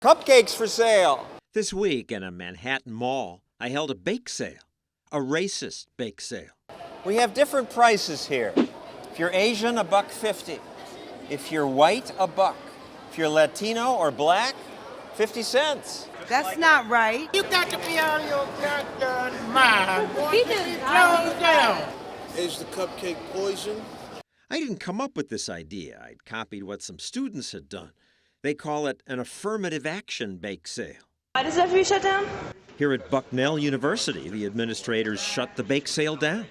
Cupcakes for sale. This week in a Manhattan mall, I held a bake sale, a racist bake sale. We have different prices here. If you're Asian, $1.50. If you're white, $1. If you're Latino or black, 50 cents. That's not right. You got to be on your goddamn mind. Boy, close down. Is the cupcake poison? I didn't come up with this idea. I'd copied what some students had done. They call it an affirmative action bake sale. Why does FU shut down? Here at Bucknell University, the administrators shut the bake sale down.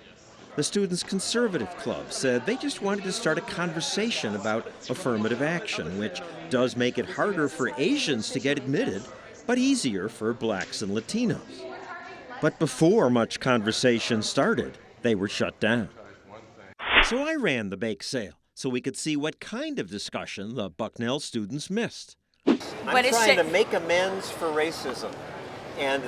The Students' Conservative Club said they just wanted to start a conversation about affirmative action, which does make it harder for Asians to get admitted, but easier for blacks and Latinos. But before much conversation started, they were shut down. So I ran the bake sale so we could see what kind of discussion the Bucknell students missed. I'm trying to make amends for racism and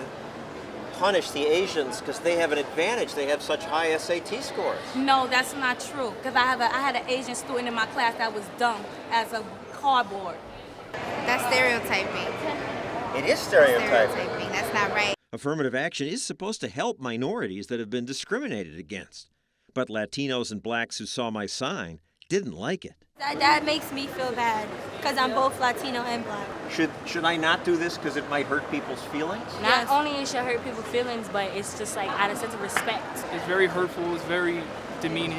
punish the Asians because they have an advantage. They have such high SAT scores. No, that's not true. Because I had an Asian student in my class that was dumb as a cardboard. That's stereotyping. It is stereotyping. Stereotyping. That's not right. Affirmative action is supposed to help minorities that have been discriminated against. But Latinos and blacks who saw my sign didn't like it. That makes me feel bad because I'm both Latino and black. Should I not do this because it might hurt people's feelings? Not only it should hurt people's feelings, but it's just like out of sense of respect. It's very hurtful. It's very demeaning.